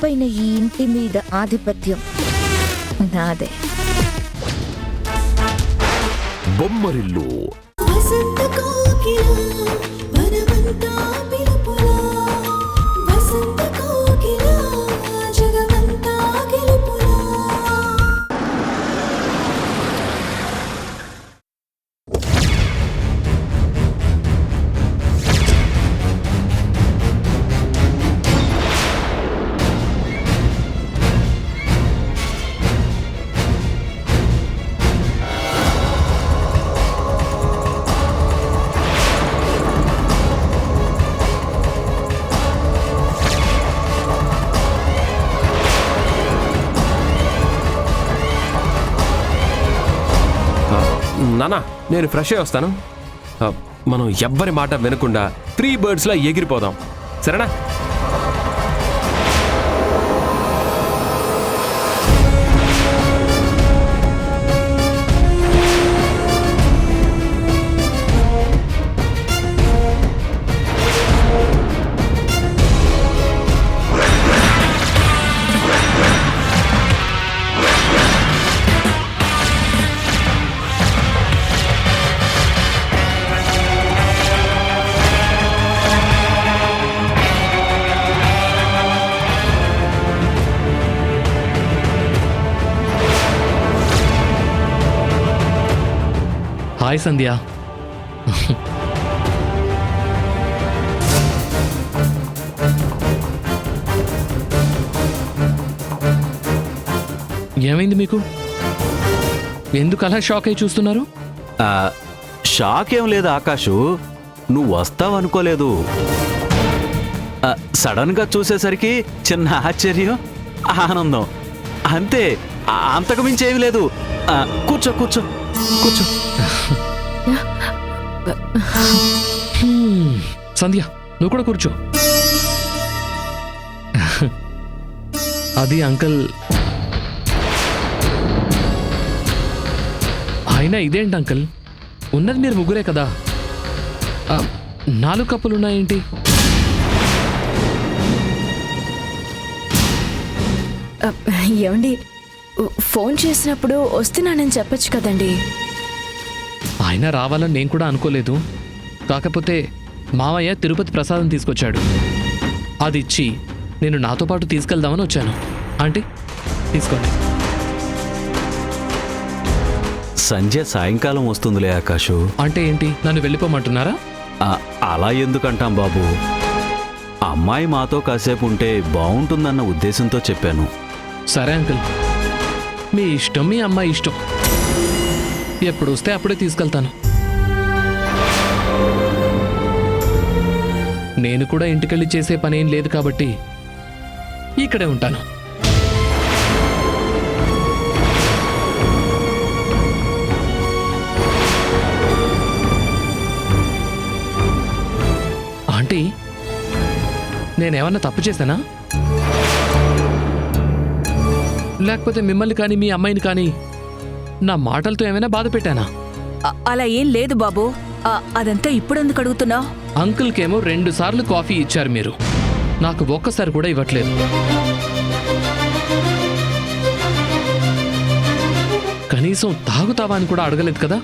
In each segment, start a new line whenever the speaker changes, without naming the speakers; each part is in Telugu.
ఇకపైన ఈ ఇంటి మీద ఆధిపత్యం నాదే.
బొమ్మరిల్లు నానా, నేను ఫ్రెష్ అయ్యి వస్తాను. మనం ఎవ్వరి మాట వినకుండా 3 బర్డ్స్లా ఎగిరిపోదాం, సరేనా?
హాయ్ సంధ్య. ఏమైంది మీకు? ఎందుకు అలా షాక్ అయి చూస్తున్నారు?
షాక్ ఏం లేదు ఆకాషు, నువ్వు వస్తావనుకోలేదు. సడన్ గా చూసేసరికి చిన్న ఆశ్చర్యం, ఆనందం, అంతే. అంతకు మించి ఏమీ లేదు. కూర్చో కూర్చో కూర్చో.
సంధ్య, నువ్వు కూడా కూర్చో. అది అంకుల్. అయినా ఇదేంటి అంకుల్, ఉన్నది మీరు ముగ్గురే కదా, 4 కప్పులున్నాయేంటి?
ఏమండి, ఫోన్ చేసినప్పుడు వస్తున్నానని చెప్పొచ్చు కదండి.
ఆయన రావాలని నేను కూడా అనుకోలేదు. కాకపోతే మావయ్య తిరుపతి ప్రసాదం తీసుకొచ్చాడు, అది ఇచ్చి నేను నాతో పాటు తీసుకెళ్దామని వచ్చాను. ఆంటీ, తీసుకోండి.
సంజయ్ సాయంకాలం వస్తుందిలే ఆకాషు.
అంటే ఏంటి, నన్ను వెళ్ళిపోమంటున్నారా?
అలా ఎందుకంటాం బాబు, అమ్మాయి మాతో కాసేపు ఉంటే బాగుంటుందన్న ఉద్దేశంతో చెప్పాను.
సరే అంకుల్, మీ ఇష్టం, మీ అమ్మాయి ఇష్టం. ఎప్పుడు వస్తే అప్పుడే తీసుకెళ్తాను. నేను కూడా ఇంటికెళ్ళి చేసే పనేం లేదు కాబట్టి ఇక్కడే ఉంటాను. ఆంటీ, నేనేమన్నా తప్పు చేశానా? లేకపోతే మిమ్మల్ని కానీ మీ అమ్మాయిని కానీ నా మాటలతో ఏమైనా బాధ పెట్టానా?
అలా ఏం లేదు బాబు. అదంతా ఇప్పుడెందుకు అడుగుతున్నావు?
అంకుల్కేమో 2 సార్లు కాఫీ ఇచ్చారు మీరు, నాకు ఒక్కసారి కూడా ఇవ్వట్లేదు. కనీసం తాగుతావా అని కూడా అడగలేదు కదా,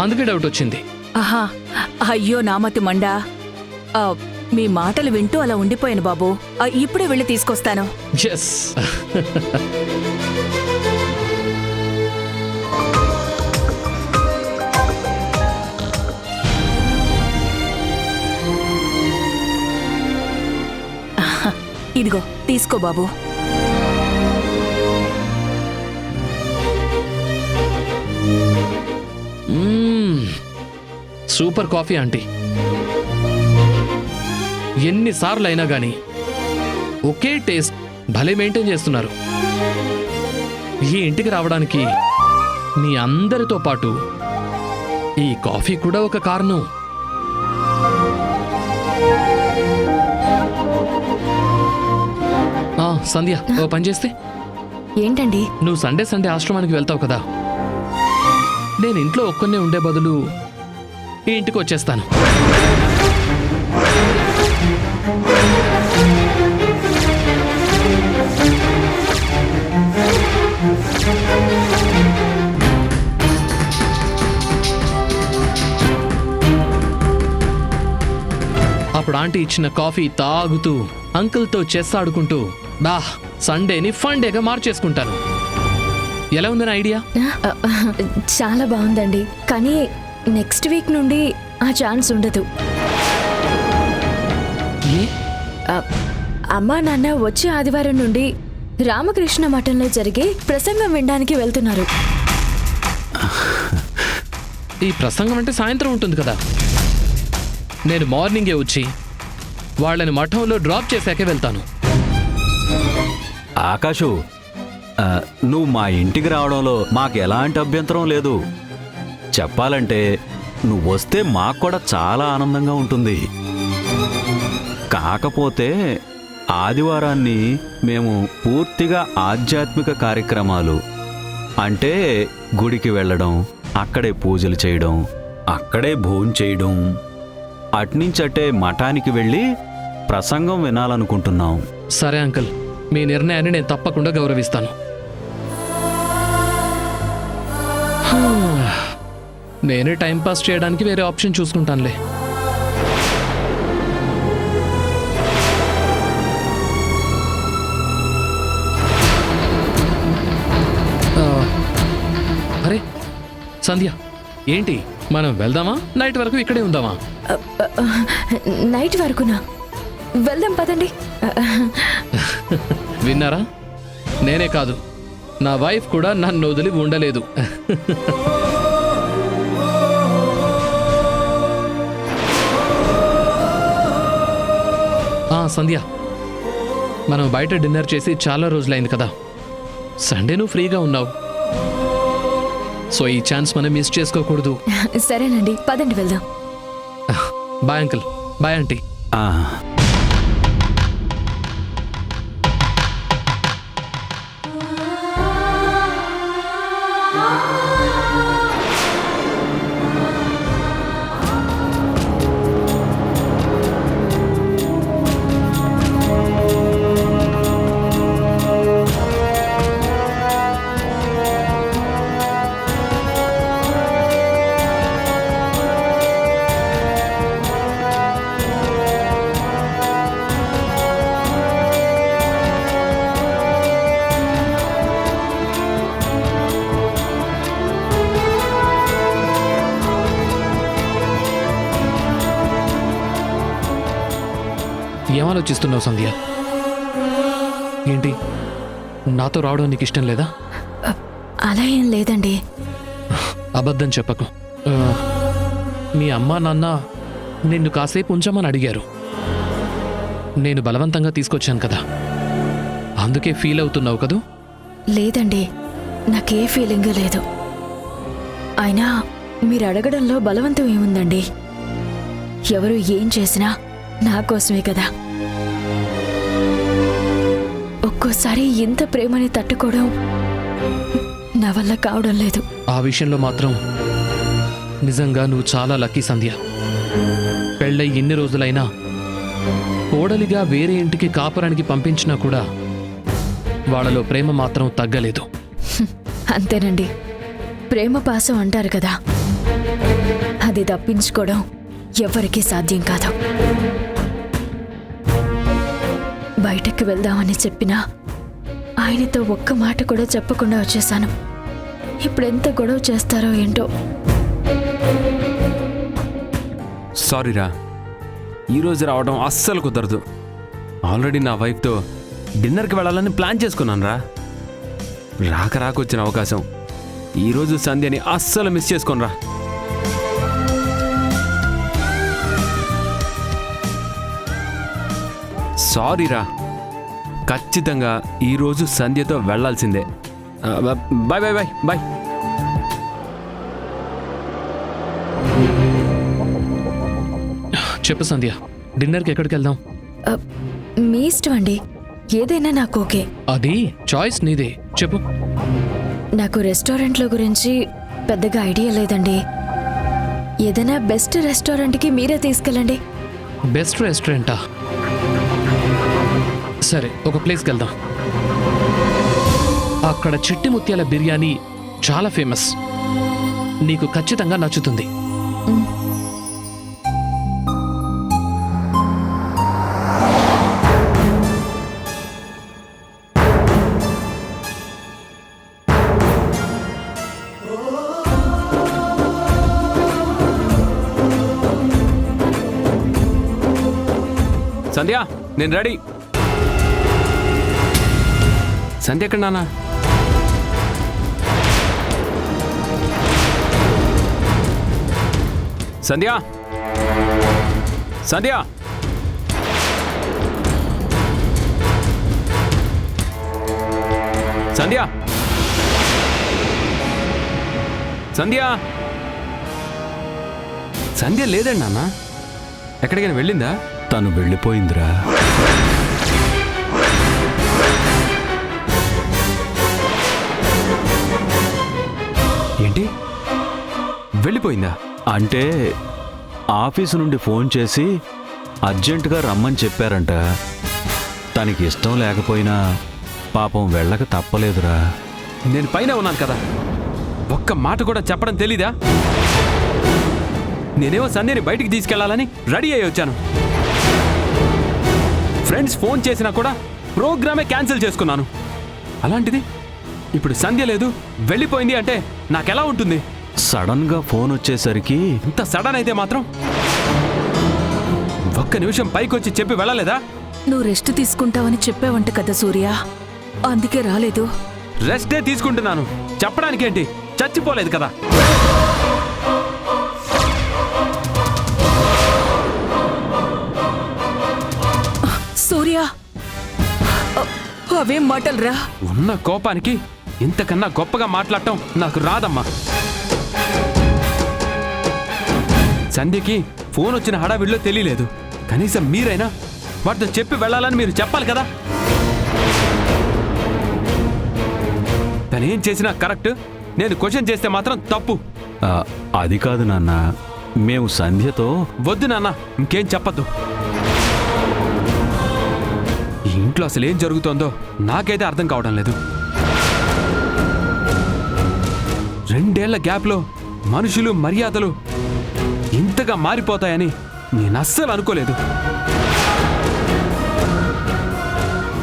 అందుకే డౌట్ వచ్చింది.
ఆహా, అయ్యో నామతి మండా, మీ మాటలు వింటూ అలా ఉండిపోయాను బాబు. ఇప్పుడే వెళ్ళి తీసుకొస్తాను.
ఎస్.
ఇదిగో తీసుకో బాబు.
Super coffee aunty. ఎన్నిసార్లు అయినా గానీ ఒకే టేస్ట్ భలే మెయింటైన్ చేస్తున్నారు. ఈ ఇంటికి రావడానికి మీ అందరితో పాటు ఈ కాఫీ కూడా ఒక కారణం. సంధ్య, ఓ పని చేస్తే.
ఏంటండి?
నువ్వు సండే సండే ఆశ్రమానికి వెళ్తావు కదా, నేను ఇంట్లో ఒక్కనే ఉండే బదులు ఈ ఇంటికి వచ్చేస్తాను. ఆంటీ ఇచ్చిన కాఫీ తాగుతూ అంకుల్తో చెస్ ఆడుకుంటూ సండేని ఫన్ డేగా మార్చేసుకుంటాను. ఎలా ఉంది నా ఐడియా?
చాలా బాగుందండి, కానీ నెక్స్ట్ వీక్ నుండి ఆ ఛాన్స్ ఉండదు.
ఏ?
అమ్మా నాన్న వచ్చే ఆదివారం నుండి రామకృష్ణ మఠంలో జరిగే ప్రసంగం వినడానికి వెళ్తున్నారు.
ఈ ప్రసంగం అంటే సాయంత్రం ఉంటుంది కదా. నేను మార్నింగే వచ్చి వాళ్ళని మఠంలో డ్రాప్ చేశాకే వెళ్తాను.
ఆకాషు, నువ్వు మా ఇంటికి రావడంలో మాకు ఎలాంటి అభ్యంతరం లేదు. చెప్పాలంటే నువ్వు వస్తే మాకు కూడా చాలా ఆనందంగా ఉంటుంది. కాకపోతే ఆదివారాన్ని మేము పూర్తిగా ఆధ్యాత్మిక కార్యక్రమాలు, అంటే గుడికి వెళ్ళడం, అక్కడే పూజలు చేయడం, అక్కడే భోజనం చేయడం, అట్నుంచటే మఠానికి వెళ్ళి ప్రసంగం వినాలనుకుంటున్నాం.
సరే అంకుల్, మీ నిర్ణయాన్ని నేను తప్పకుండా గౌరవిస్తాను. నేనే టైంపాస్ చేయడానికి వేరే ఆప్షన్ చూసుకుంటానులే. అరే సంధ్య, ఏంటి మనం వెళ్దామా నైట్ వరకు ఇక్కడే ఉందామా?
నైట్ వరకునా? వెళ్దాం పదండి.
విన్నారా? నేనే కాదు, నా వైఫ్ కూడా నన్ను వదిలి ఉండలేదు. సంధ్య, మనం బయట డిన్నర్ చేసి చాలా రోజులైంది కదా. సండే నువ్వు ఫ్రీగా ఉన్నావు, సో ఈ ఛాన్స్ మనం మిస్ చేసుకోకూడదు.
సరేనండి, పదండి వెళ్దాం.
Bye uncle, bye aunty. ఏం ఆలోచిస్తున్నావు సంధ్య? ఏంటి, నాతో రావడం నీకు ఇష్టం లేదా?
అలా ఏం లేదండి.
అబద్ధం చెప్పకు. మీ అమ్మా నాన్న నిన్ను కాసేపు ఉంచమని అడిగారు. నేను బలవంతంగా తీసుకొచ్చాను కదా, అందుకే ఫీల్ అవుతున్నావు కదూ?
లేదండి, నాకే ఫీలింగ్ లేదు. అయినా మీరు అడగడంలో బలవంతం ఏముందండి? ఎవరు ఏం చేసినా నా కోసమే కదా. ఒక్కోసారి ఇంత ప్రేమని తట్టుకోవడం నా వల్ల కావడం లేదు.
ఆ విషయంలో మాత్రం నిజంగా నువ్వు చాలా లక్కీ సంధ్య. పెళ్ళై ఎన్ని రోజులైనా కోడలిగా వేరే ఇంటికి కాపురానికి పంపించినా కూడా వాళ్ళలో ప్రేమ మాత్రం తగ్గలేదు.
అంతేనండి, ప్రేమ పాసం అంటారు కదా, అది తప్పించుకోవడం ఎవరికీ సాధ్యం కాదు. బయటకు వెళ్దామని చెప్పినా ఆయనతో ఒక్క మాట కూడా చెప్పకుండా వచ్చేసాను. ఇప్పుడెంత గొడవ చేస్తారో ఏంటో.
సారీరా, ఈరోజు రావడం అస్సలు కుదరదు. ఆల్రెడీ నా వైఫ్తో డిన్నర్కి వెళ్ళాలని ప్లాన్ చేసుకున్నాను రా. రాక వచ్చిన అవకాశం. ఈరోజు సంధ్యని అస్సలు మిస్ చేసుకోనరా. సారీరా, ఖచ్చితంగా ఈరోజు సంధ్యతో వెళ్ళాల్సిందే. Bye bye bye bye.
చెప్పు సంధ్య, డిన్నర్కి ఎక్కడికి వెళ్దాం?
మీ ఇష్టం అండి, ఏదైనా నాకు ఓకే.
అది చాయిస్ నీదే, చెప్పు.
నాకు రెస్టారెంట్ల గురించి పెద్దగా ఐడియా లేదండి. ఏదైనా బెస్ట్ రెస్టారెంట్కి మీరే తీసుకెళ్ళండి.
బెస్ట్ రెస్టారెంటా? సరే, ఒక ప్లేస్కి వెళ్దాం. అక్కడ చిట్టి ముత్యాల బిర్యానీ చాలా ఫేమస్, నీకు ఖచ్చితంగా నచ్చుతుంది.
సంధ్య నేను రెడీ. సంధ్య ఎక్కడ నాన్న? సంధ్య సంధ్య సంధ్య సంధ్య సంధ్య లేదండి నాన్న. ఎక్కడికైనా వెళ్ళిందా?
తను వెళ్ళిపోయిందిరా.
ఏంటి వెళ్ళిపోయిందా?
అంటే ఆఫీసు నుండి ఫోన్ చేసి అర్జెంటుగా రమ్మని చెప్పారంట. తనకి ఇష్టం లేకపోయినా పాపం వెళ్ళక తప్పలేదురా.
నేను పైన ఉన్నాను కదా, ఒక్క మాట కూడా చెప్పడం తెలీదా? నేనేమో సంధ్యని బయటికి తీసుకెళ్లాలని రెడీ అయ్యి వచ్చాను. ఫ్రెండ్స్ ఫోన్ చేసినా కూడా ప్రోగ్రామే క్యాన్సిల్ చేసుకున్నాను. అలాంటిది ఇప్పుడు సంధ్య లేదు, వెళ్ళిపోయింది అంటే నాకెలా ఉంటుంది?
సడన్గా ఫోన్ వచ్చేసరికి
ఇంత సడన్ అయితే మాత్రం ఒక్క నిమిషం పైకొచ్చి చెప్పి వెళ్ళలేదా?
నువ్వు రెస్ట్ తీసుకుంటావని చెప్పావంట కదా సూర్య, అందుకే రాలేదు.
రెస్టే తీసుకుంటున్నాను, చెప్పడానికేంటి? చచ్చిపోలేదు కదా.
సూర్య, అవేం మాటలురా?
ఉన్న కోపానికి ఇంతకన్నా గొప్పగా మాట్లాడటం నాకు రాదమ్మా. సంధ్యకి ఫోన్ వచ్చిన హడావిడిలో తెలియలేదు. కనీసం మీరైనా వాటితో చెప్పి వెళ్ళాలని మీరు చెప్పాలి కదా. తనేం చేసినా కరెక్ట్, నేను క్వశ్చన్ చేస్తే మాత్రం తప్పు.
అది కాదు నాన్న, మేము సంధ్యతో
వద్దు నాన్న, ఇంకేం చెప్పద్దు. ఈ ఇంట్లో అసలు ఏం జరుగుతోందో నాకైతే అర్థం కావడం లేదు. 2 ఏళ్ల గ్యాప్లో మనుషులు మర్యాదలు ఇంతగా మారిపోతాయని నేను అస్సలు అనుకోలేదు.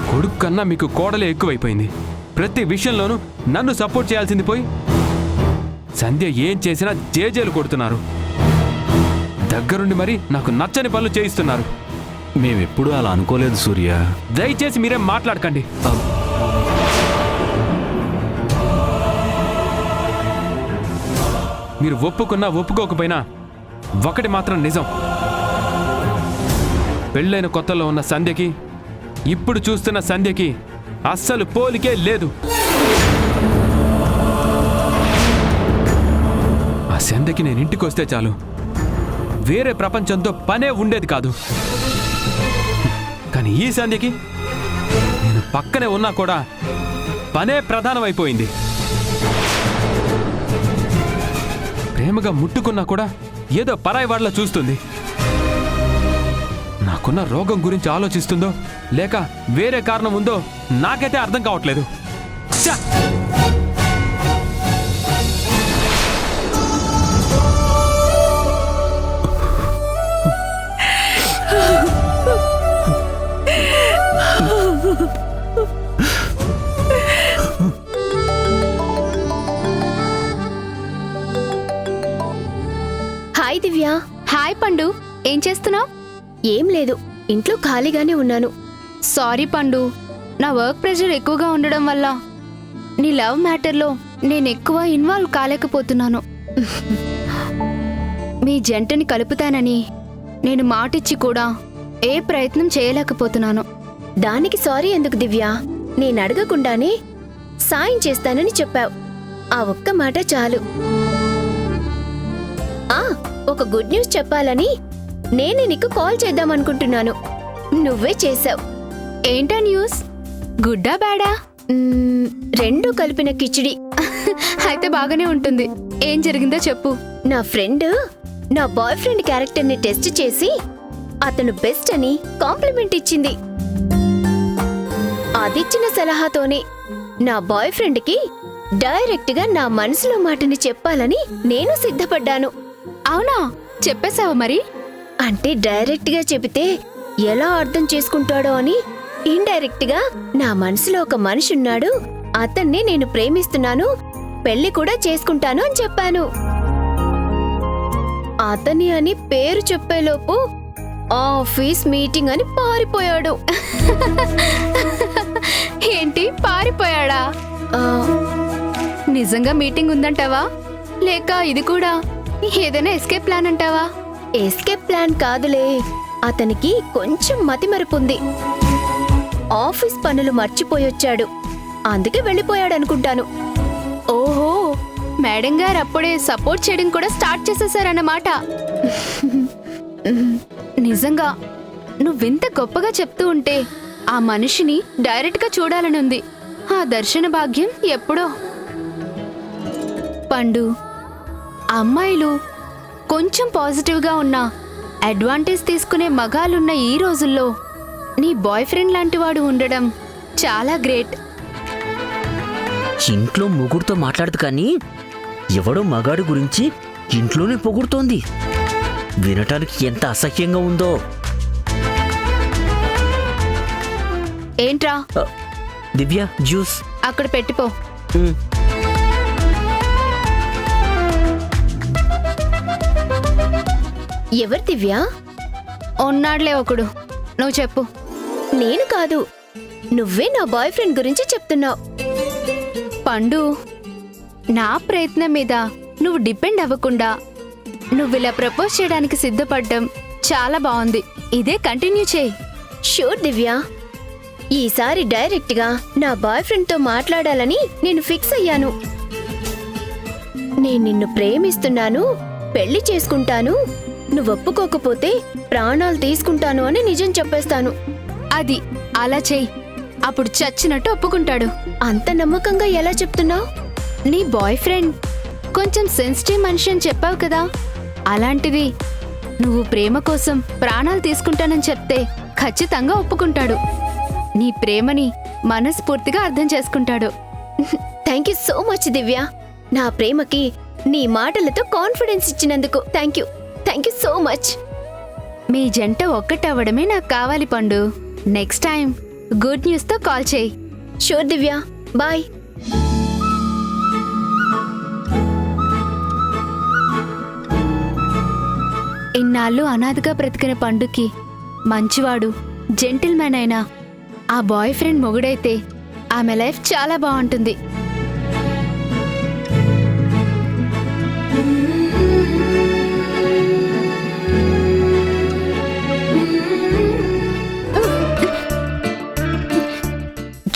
కొడుకు కన్నా మీకు కోడలే ఎక్కువైపోయింది. ప్రతి విషయంలోనూ నన్ను సపోర్ట్ చేయాల్సింది పోయి సంధ్య ఏం చేసినా జేజేలు కొడుతున్నారు. దగ్గరుండి మరి నాకు నచ్చని పనులు చేయిస్తున్నారు.
మేమెప్పుడూ అలా అనుకోలేదు సూర్య.
దయచేసి మీరేం మాట్లాడకండి. మీరు ఒప్పుకున్నా ఒప్పుకోకపోయినా ఒకటి మాత్రం నిజం, పెళ్ళైన కొత్తలో ఉన్న సంధ్యకి ఇప్పుడు చూస్తున్న సంధ్యకి అస్సలు పోలికే లేదు. ఆ సంధ్యకి నేను ఇంటికి వస్తే చాలు, వేరే ప్రపంచంతో పనే ఉండేది కాదు. కానీ ఈ సంధ్యకి నేను పక్కనే ఉన్నా కూడా పనే ప్రధానమైపోయింది. ప్రేమగా ముట్టుకున్నా కూడా ఏదో పరాయి వాళ్ళ చూస్తుంది. నాకున్న రోగం గురించి ఆలోచిస్తుందో లేక వేరే కారణం ఉందో నాకైతే అర్థం కావట్లేదు. ఛ!
హాయ్ దివ్య.
హాయ్ పండు, ఏం చేస్తున్నావు?
ఏం లేదు, ఇంట్లో ఖాళీగానే ఉన్నాను.
సారీ పండు, నా వర్క్ ప్రెషర్ ఎక్కువగా ఉండడం వల్ల నీ లవ్ మ్యాటర్లో నేను ఎక్కువ ఇన్వాల్వ్ కాలేకపోతున్నాను. మీ జంటని కలుపుతానని నేను మాటిచ్చి కూడా ఏ ప్రయత్నం చేయలేకపోతున్నాను.
దానికి సారీ ఎందుకు దివ్య? నేను అడగకుండానే సాయం చేస్తానని చెప్పావు. ఆ ఒక్క మాట చాలు. ఒక గుడ్ న్యూస్ చెప్పాలని నేనే నీకు కాల్ చేద్దామనుకుంటున్నాను. నువ్వే చేసావు.
ఏంటా న్యూస్? గుడ్డా బ్యాడా?
రెండూ కలిపిన కిచిడి.
అయితే బాగానే ఉంటుంది. ఏం జరిగిందో చెప్పు.
నా ఫ్రెండ్ నా బాయ్ ఫ్రెండ్ క్యారెక్టర్ని టెస్ట్ చేసి అతను బెస్ట్ అని కాంప్లిమెంట్ ఇచ్చింది. అదిచ్చిన సలహాతోనే నా బాయ్ ఫ్రెండ్కి డైరెక్ట్గా నా మనసులో మాటని చెప్పాలని నేను సిద్ధపడ్డాను.
అవునా? చెప్పేశావా మరి?
అంటే డైరెక్ట్గా చెబితే ఎలా అర్థం చేసుకుంటాడో అని ఇండైరెక్ట్ గా నా మనసులో ఒక మనిషి ఉన్నాడు, అతన్నే నేను ప్రేమిస్తున్నాను, పెళ్లి కూడా చేసుకుంటాను అని చెప్పాను. అతని అని పేరు చెప్పేలోపు ఆఫీస్ మీటింగ్ అని పారిపోయాడు.
ఏంటి పారిపోయాడా?
ఆ,
నిజంగా మీటింగ్ ఉందంటావా, లేక ఇది కూడా ఏదైనా ఎస్కేప్ ప్లాన్ అంటావా?
ఎస్కేప్ ప్లాన్ కాదులే, అతనికి కొంచెం మతిమరుపుంది. ఆఫీస్ పనులు మర్చిపోయొచ్చాడు, అందుకే వెళ్ళిపోయాడనుకుంటాను.
ఓహో, మేడం గారు అప్పుడే సపోర్ట్ చేయడం కూడా స్టార్ట్ చేసేసారన్నమాట. నిజంగా నువ్వింత గొప్పగా చెప్తూ ఉంటే ఆ మనిషిని డైరెక్ట్ గా చూడాలని ఉంది. ఆ దర్శన భాగ్యం ఎప్పుడో. పండు, అమ్మాయిలు కొంచెం పాజిటివ్గా ఉన్నా అడ్వాంటేజ్ తీసుకునే మగాలున్న ఈ రోజుల్లో నీ బాయ్ ఫ్రెండ్ లాంటి వాడు ఉండడం చాలా గ్రేట్.
ఇంట్లో మొగుడుతో మాట్లాడదు కానీ ఎవడో మగాడు గురించి ఇంట్లోనే పొగుడుతోంది. వినటానికి ఎంత అసహ్యంగా ఉందో.
ఏంట్రా
దివ్య, జ్యూస్.
అక్కడ పెట్టిపో.
ఉమ్.
ఎవరు దివ్య?
ఉన్నాడులే ఒకడు, నువ్వు చెప్పు.
నేను కాదు, నువ్వే నా బాయ్ ఫ్రెండ్ గురించి చెప్తున్నావు.
పండు, నా ప్రయత్నం మీద నువ్వు డిపెండ్ అవ్వకుండా నువ్విలా ప్రపోజ్ చేయడానికి సిద్ధపడ్డం చాలా బాగుంది. ఇదే కంటిన్యూ చేయి.
షూర్ దివ్య, ఈసారి డైరెక్ట్ గా నా బాయ్ ఫ్రెండ్ తో మాట్లాడాలని నేను ఫిక్స్ అయ్యాను. నేను నిన్ను ప్రేమిస్తున్నాను, పెళ్లి చేసుకుంటాను, నువ్వు ఒప్పుకోకపోతే ప్రాణాలు తీసుకుంటాను అని నిజం చెప్పేస్తాను.
అది అలా చెయ్యి, అప్పుడు చచ్చినట్టు ఒప్పుకుంటాడు.
అంత నమ్మకంగా ఎలా చెప్తున్నావు?
నీ బాయ్ ఫ్రెండ్ కొంచెం సెన్సిటివ్ మనిషి అని చెప్పావు కదా, అలాంటిది నువ్వు ప్రేమ కోసం ప్రాణాలు తీసుకుంటానని చెప్తే ఖచ్చితంగా ఒప్పుకుంటాడు. నీ ప్రేమని మనస్ఫూర్తిగా అర్థం చేసుకుంటాడు.
థ్యాంక్ యూ సో మచ్ దివ్య, నా ప్రేమకి నీ మాటలతో కాన్ఫిడెన్స్ ఇచ్చినందుకు థ్యాంక్ యూ సో మచ్.
మీ జంట ఒక్కటవ్వడమే నాకు కావాలి పండు. నెక్స్ట్ టైం గుడ్ న్యూస్తో కాల్ చేయి.
షూర్ దివ్య, బాయ్.
ఇన్నాళ్ళు అనాథగా బ్రతికిన పండుకి మంచివాడు, జెంటిల్మెన్ అయినా ఆ బాయ్ ఫ్రెండ్ మొగుడైతే ఆమె లైఫ్ చాలా బాగుంటుంది.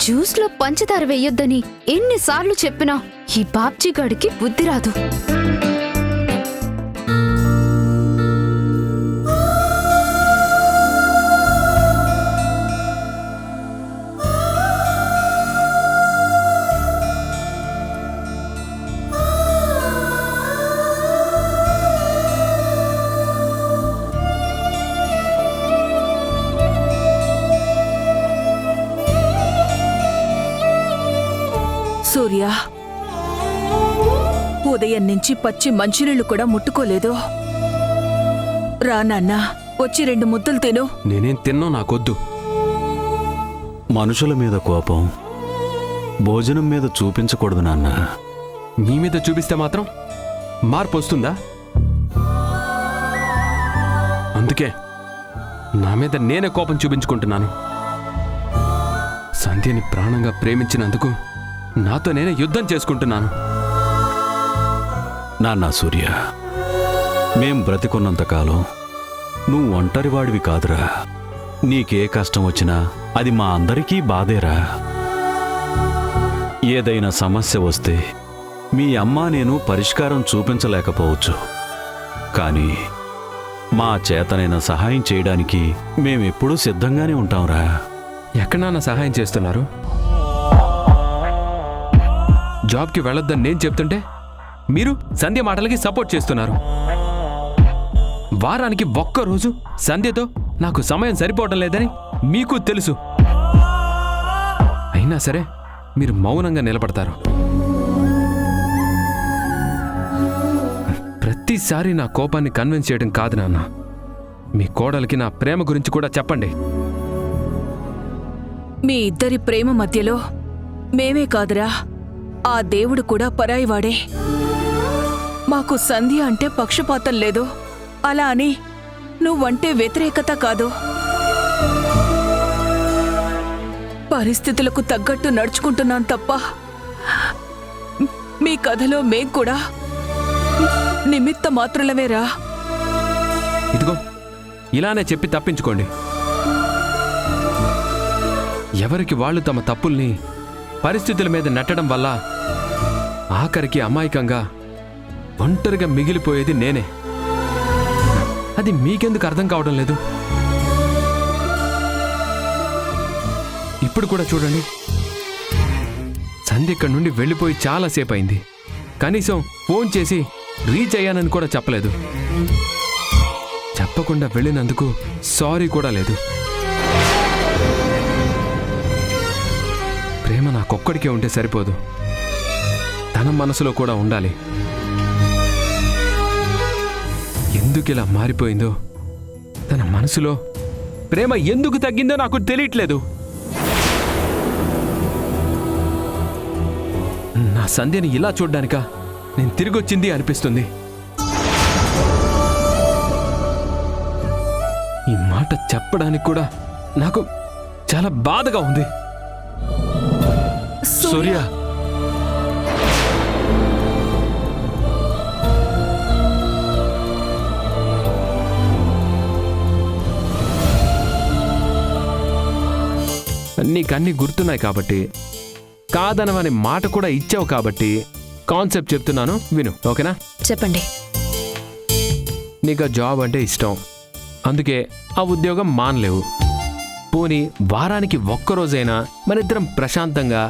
జ్యూస్లో పంచదార వేయొద్దని ఎన్నిసార్లు చెప్పినా ఈ బాబ్జీ గాడికి బుద్ధి రాదు.
సూర్య, ఉదయం నుంచి పచ్చి మంచినీళ్లు కూడా ముట్టుకోలేదు. రా నాన్నా, వచ్చి 2 ముద్దలు తిను.
నేనేం తిన్నో నాకొద్దు.
మనుషుల మీద కోపం భోజనం మీద చూపించకూడదు నాన్న.
మీ మీద చూపిస్తే మాత్రం మార్పు వస్తుందా? అందుకే నా మీద నేనే కోపం చూపించుకుంటున్నాను. సంధ్యని ప్రాణంగా ప్రేమించినందుకు నాతో నేనే యుద్ధం చేసుకుంటున్నాను.
నాన్న సూర్య, మేం బ్రతికున్నంతకాలం నువ్వు ఒంటరివాడివి కాదురా. నీకే కష్టం వచ్చినా అది మా అందరికీ బాధేరా. ఏదైనా సమస్య వస్తే మీ అమ్మ నేను పరిష్కారం చూపించలేకపోవచ్చు, కానీ మా చేతనైన సహాయం చేయడానికి మేమెప్పుడూ సిద్ధంగానే ఉంటాంరా.
ఎక్కడ నాన్న సహాయం చేస్తున్నారు? జాబ్కి వెళ్ళొద్దని నేను చెప్తుంటే మీరు సంధ్య మాటలకి సపోర్ట్ చేస్తున్నారు. వారానికి ఒక్కరోజు సంధ్యతో నాకు సమయం సరిపోవడం లేదని మీకు తెలుసు. అయినా సరే మీరు మౌనంగా నిలబడతారు. ప్రతిసారి నా కోపాన్ని కన్విన్స్ చేయడం కాదు నాన్న. మీ కోడలికి నా ప్రేమ గురించి కూడా చెప్పండి.
మీ ఇద్దరి ప్రేమ మధ్యలో మేమే కాదురా, ఆ దేవుడు కూడా పరాయివాడే. మాకు సంధ్య అంటే పక్షపాతం లేదు, అలా అని నువ్వంటే వ్యతిరేకత కాదు, పరిస్థితులకు తగ్గట్టు నడుచుకుంటున్నాం తప్ప మీ కథలో మేం కూడా నిమిత్త మాత్రులమేరా.
ఇదిగో ఇలానే చెప్పి తప్పించుకోండి. ఎవరికి వాళ్ళు తమ తప్పుల్ని పరిస్థితుల మీద నెట్టడం వల్ల ఆఖరికి అమాయకంగా ఒంటరిగా మిగిలిపోయేది నేనే. అది మీకెందుకు అర్థం కావడం లేదు? ఇప్పుడు కూడా చూడండి, సంధ్య ఇక్కడి నుండి వెళ్ళిపోయి చాలాసేపు అయింది. కనీసం ఫోన్ చేసి రీచ్ అయ్యానని కూడా చెప్పలేదు. చెప్పకుండా వెళ్ళినందుకు సారీ కూడా లేదు. ప్రేమ నాకొక్కడికే ఉంటే సరిపోదు, తన మనసులో కూడా ఉండాలి. ఎందుకు ఇలా మారిపోయిందో, తన మనసులో ప్రేమ ఎందుకు తగ్గిందో నాకు తెలియట్లేదు. నా సంధ్యని ఇలా చూడ్డానికా నేను తిరిగొచ్చింది అనిపిస్తుంది. ఈ మాట చెప్పడానికి కూడా నాకు చాలా బాధగా ఉంది. సూర్య, నీకన్నీ గుర్తున్నాయి కాబట్టి, కాదనవనే మాట కూడా ఇచ్చావు కాబట్టి కాన్సెప్ట్ చెప్తున్నాను, విను. ఓకేనా?
చెప్పండి.
నీకు ఆ జాబ్ అంటే ఇష్టం, అందుకే ఆ ఉద్యోగం మానలేవు. పోనీ వారానికి ఒక్కరోజైనా మనిద్దరం ప్రశాంతంగా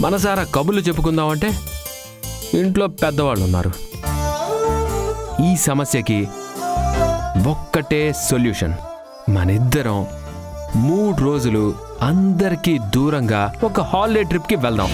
మనసారా కబుర్లు చెప్పుకుందామంటే ఇంట్లో పెద్దవాళ్ళు ఉన్నారు. ఈ సమస్యకి ఒక్కటే సొల్యూషన్. మనిద్దరం 3 రోజులు అందరికీ దూరంగా ఒక హాలిడే ట్రిప్కి వెళ్దాం.